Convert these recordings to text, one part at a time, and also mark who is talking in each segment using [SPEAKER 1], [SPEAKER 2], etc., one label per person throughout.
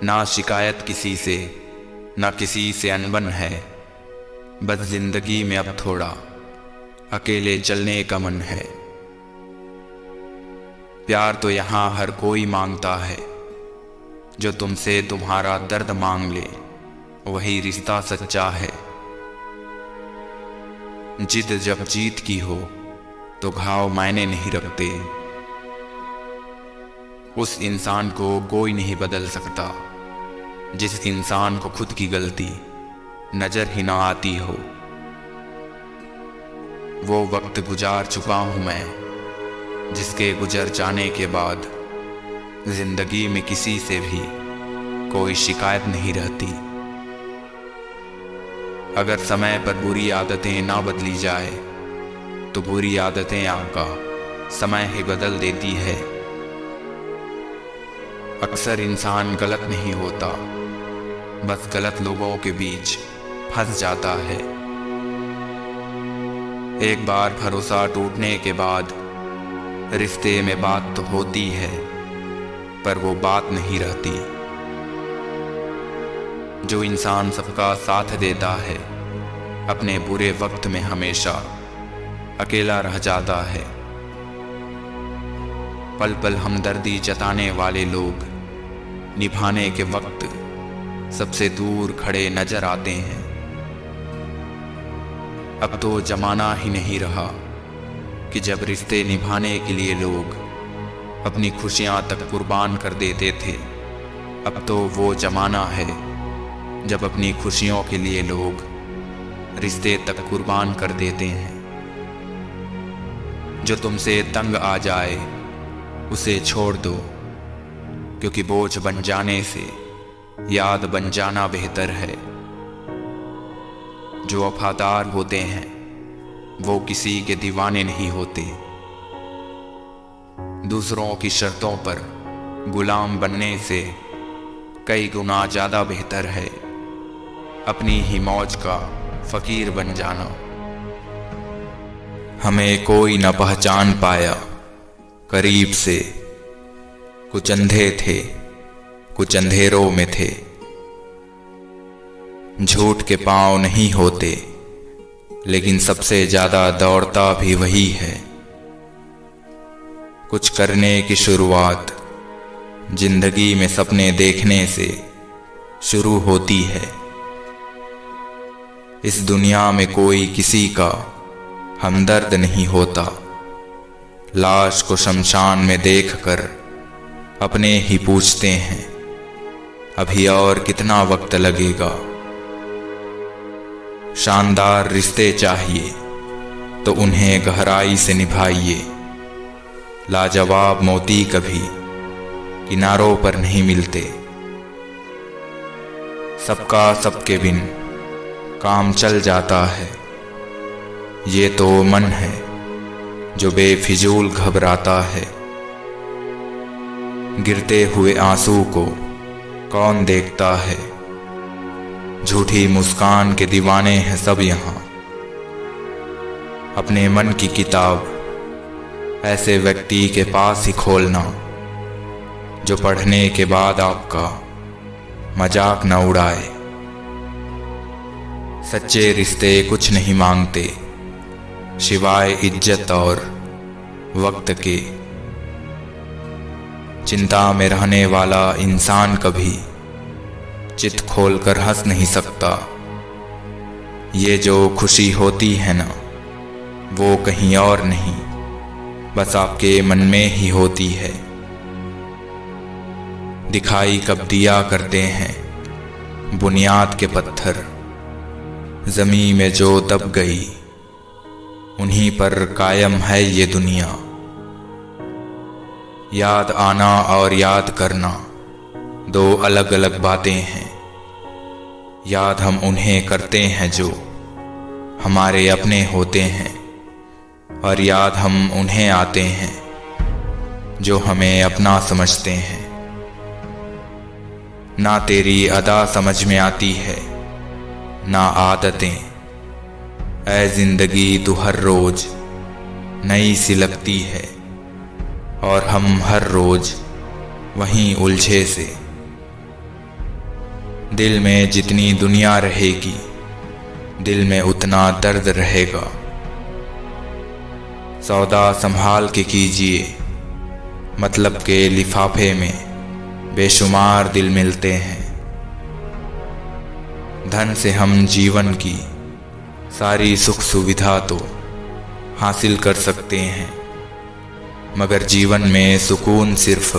[SPEAKER 1] ना शिकायत किसी से, ना किसी से अनबन है। बस जिंदगी में अब थोड़ा अकेले चलने का मन है। प्यार तो यहाँ हर कोई मांगता है, जो तुमसे तुम्हारा दर्द मांग ले वही रिश्ता सच्चा है। जिद जब जीत की हो तो घाव मायने नहीं रखते। उस इंसान को कोई नहीं बदल सकता जिस इंसान को खुद की गलती नजर ही ना आती हो। वो वक्त गुजार चुका हूं मैं जिसके गुजर जाने के बाद जिंदगी में किसी से भी कोई शिकायत नहीं रहती। अगर समय पर बुरी आदतें ना बदली जाए तो बुरी आदतें आपका समय ही बदल देती है। अक्सर इंसान गलत नहीं होता, बस गलत लोगों के बीच फंस जाता है। एक बार भरोसा टूटने के बाद रिश्ते में बात तो होती है, पर वो बात नहीं रहती। जो इंसान सबका साथ देता है अपने बुरे वक्त में हमेशा अकेला रह जाता है। पल पल हमदर्दी जताने वाले लोग निभाने के वक्त सबसे दूर खड़े नजर आते हैं। अब तो जमाना ही नहीं रहा कि जब रिश्ते निभाने के लिए लोग अपनी खुशियां तक कुर्बान कर देते थे। अब तो वो जमाना है जब अपनी खुशियों के लिए लोग रिश्ते तक कुर्बान कर देते हैं। जो तुमसे तंग आ जाए उसे छोड़ दो, क्योंकि बोझ बन जाने से याद बन जाना बेहतर है। जो वफादार होते हैं वो किसी के दीवाने नहीं होते। दूसरों की शर्तों पर गुलाम बनने से कई गुना ज्यादा बेहतर है अपनी ही मौज का फकीर बन जाना। हमें कोई न पहचान पाया करीब से, कुछ अंधे थे कुछ अंधेरों में थे। झूठ के पांव नहीं होते, लेकिन सबसे ज्यादा दौड़ता भी वही है। कुछ करने की शुरुआत जिंदगी में सपने देखने से शुरू होती है। इस दुनिया में कोई किसी का हमदर्द नहीं होता। लाश को शमशान में देखकर अपने ही पूछते हैं अभी और कितना वक्त लगेगा। शानदार रिश्ते चाहिए तो उन्हें गहराई से निभाइए। लाजवाब मोती कभी किनारों पर नहीं मिलते। सबका सबके बिन काम चल जाता है। ये तो मन है जो बेफिजूल घबराता है। गिरते हुए आंसू को कौन देखता है। झूठी मुस्कान के दीवाने हैं सब यहाँ। अपने मन की किताब ऐसे व्यक्ति के पास ही खोलना जो पढ़ने के बाद आपका मजाक न उड़ाए। सच्चे रिश्ते कुछ नहीं मांगते सिवाय इज्जत और वक्त के। चिंता में रहने वाला इंसान कभी चित खोलकर हंस नहीं सकता। ये जो खुशी होती है ना, वो कहीं और नहीं, बस आपके मन में ही होती है। दिखाई कब दिया करते हैं बुनियाद के पत्थर। ज़मीं में जो दब गई उन्हीं पर कायम है ये दुनिया। याद आना और याद करना दो अलग अलग बातें हैं। याद हम उन्हें करते हैं जो हमारे अपने होते हैं, और याद हम उन्हें आते हैं जो हमें अपना समझते हैं। ना तेरी अदा समझ में आती है ना आदतें। ऐ जिंदगी तू हर रोज नई सी लगती है, और हम हर रोज वहीं उलझे से। दिल में जितनी दुनिया रहेगी, दिल में उतना दर्द रहेगा। सौदा संभाल के कीजिए, मतलब के लिफाफे में बेशुमार दिल मिलते हैं। धन से हम जीवन की सारी सुख सुविधा तो हासिल कर सकते हैं, मगर जीवन में सुकून सिर्फ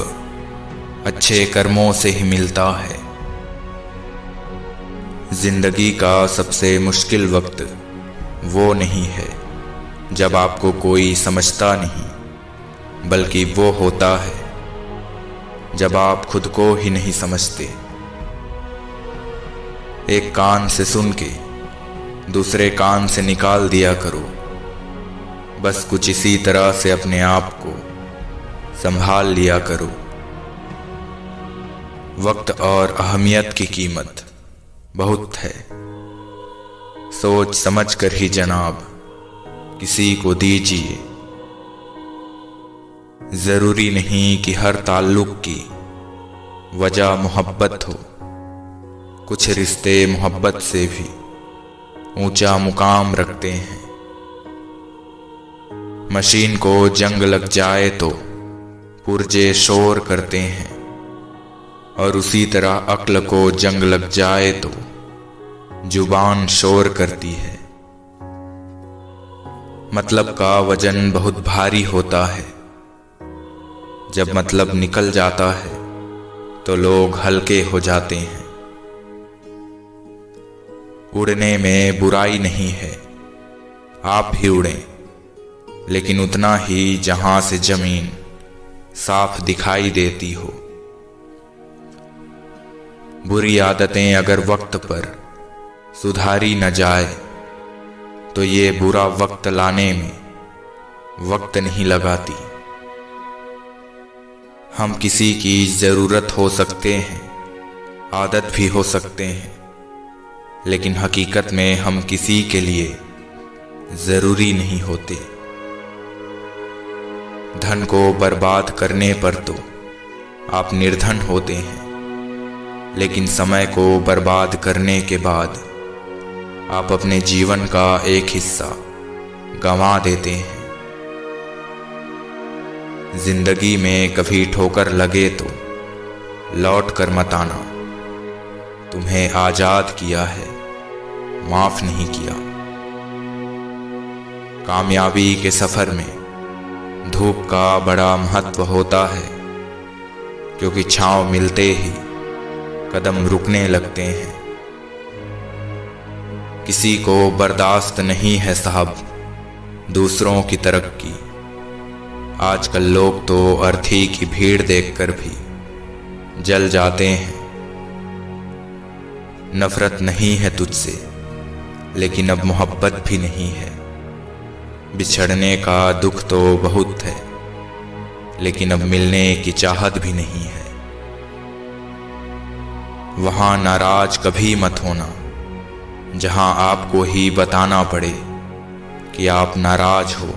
[SPEAKER 1] अच्छे कर्मों से ही मिलता है। जिंदगी का सबसे मुश्किल वक्त वो नहीं है जब आपको कोई समझता नहीं, बल्कि वो होता है जब आप खुद को ही नहीं समझते। एक कान से सुन के दूसरे कान से निकाल दिया करो, बस कुछ इसी तरह से अपने आप को संभाल लिया करो। वक्त और अहमियत की कीमत बहुत है, सोच समझ कर ही जनाब किसी को दीजिए। जरूरी नहीं कि हर ताल्लुक की वजह मोहब्बत हो, कुछ रिश्ते मोहब्बत से भी ऊंचा मुकाम रखते हैं। मशीन को जंग लग जाए तो पुर्जे शोर करते हैं, और उसी तरह अक्ल को जंग लग जाए तो जुबान शोर करती है। मतलब का वजन बहुत भारी होता है, जब मतलब निकल जाता है तो लोग हल्के हो जाते हैं। उड़ने में बुराई नहीं है, आप भी उड़ें, लेकिन उतना ही जहां से जमीन साफ दिखाई देती हो। बुरी आदतें अगर वक्त पर सुधारी न जाए तो ये बुरा वक्त लाने में वक्त नहीं लगाती। हम किसी की जरूरत हो सकते हैं, आदत भी हो सकते हैं, लेकिन हकीकत में हम किसी के लिए जरूरी नहीं होते। धन को बर्बाद करने पर तो आप निर्धन होते हैं, लेकिन समय को बर्बाद करने के बाद आप अपने जीवन का एक हिस्सा गंवा देते हैं। जिंदगी में कभी ठोकर लगे तो लौट कर मत आना, तुम्हें आजाद किया है, माफ नहीं किया। कामयाबी के सफर में धूप का बड़ा महत्व होता है, क्योंकि छांव मिलते ही कदम रुकने लगते हैं। किसी को बर्दाश्त नहीं है साहब दूसरों की तरक्की। आजकल लोग तो अर्थी की भीड़ देखकर भी जल जाते हैं। नफरत नहीं है तुझसे, लेकिन अब मोहब्बत भी नहीं है। बिछड़ने का दुख तो बहुत है, लेकिन अब मिलने की चाहत भी नहीं है। वहां नाराज कभी मत होना जहां आपको ही बताना पड़े कि आप नाराज हो।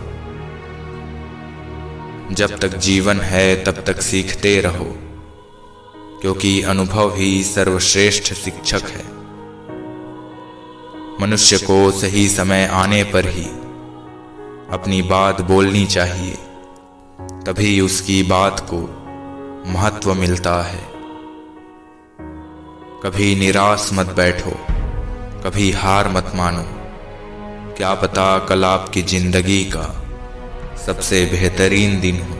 [SPEAKER 1] जब तक जीवन है तब तक सीखते रहो, क्योंकि अनुभव ही सर्वश्रेष्ठ शिक्षक है। मनुष्य को सही समय आने पर ही अपनी बात बोलनी चाहिए, तभी उसकी बात को महत्व मिलता है। कभी निराश मत बैठो, कभी हार मत मानो। क्या पता कल आपकी जिंदगी का सबसे बेहतरीन दिन हो।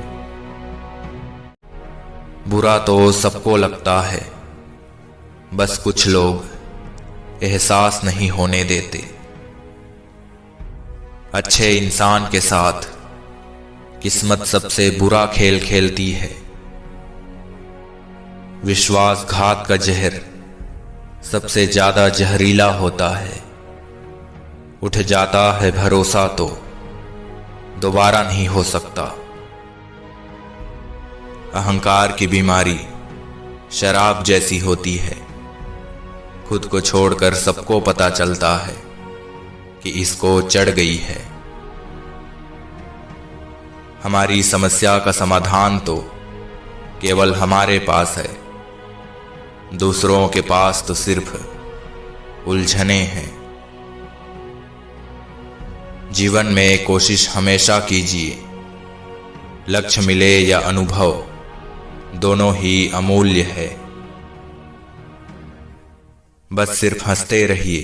[SPEAKER 1] बुरा तो सबको लगता है, बस कुछ लोग एहसास नहीं होने देते। अच्छे इंसान के साथ किस्मत सबसे बुरा खेल खेलती है। विश्वासघात का जहर सबसे ज्यादा जहरीला होता है। उठ जाता है भरोसा तो दोबारा नहीं हो सकता। अहंकार की बीमारी शराब जैसी होती है। खुद को छोड़कर सबको पता चलता है कि इसको चढ़ गई है। हमारी समस्या का समाधान तो केवल हमारे पास है। दूसरों के पास तो सिर्फ उलझने हैं। जीवन में कोशिश हमेशा कीजिए, लक्ष्य मिले या अनुभव, दोनों ही अमूल्य है। बस सिर्फ हंसते रहिए,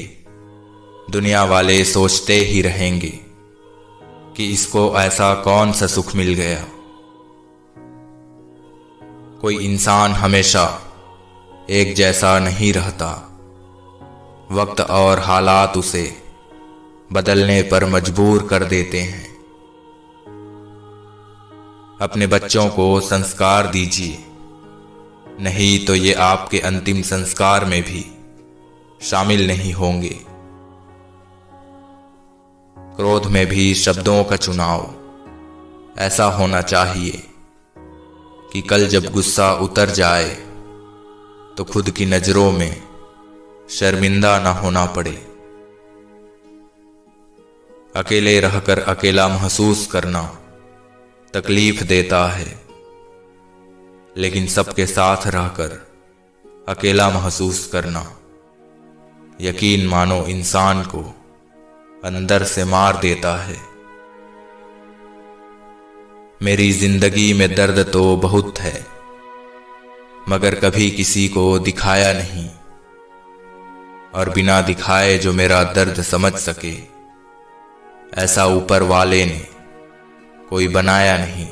[SPEAKER 1] दुनिया वाले सोचते ही रहेंगे कि इसको ऐसा कौन सा सुख मिल गया। कोई इंसान हमेशा एक जैसा नहीं रहता, वक्त और हालात उसे बदलने पर मजबूर कर देते हैं। अपने बच्चों को संस्कार दीजिए, नहीं तो ये आपके अंतिम संस्कार में भी शामिल नहीं होंगे। क्रोध में भी शब्दों का चुनाव ऐसा होना चाहिए कि कल जब गुस्सा उतर जाए तो खुद की नजरों में शर्मिंदा ना होना पड़े। अकेले रहकर अकेला महसूस करना तकलीफ देता है, लेकिन सबके साथ रहकर अकेला महसूस करना यकीन मानो इंसान को अंदर से मार देता है। मेरी जिंदगी में दर्द तो बहुत है, मगर कभी किसी को दिखाया नहीं, और बिना दिखाए जो मेरा दर्द समझ सके ऐसा ऊपर वाले ने कोई बनाया नहीं।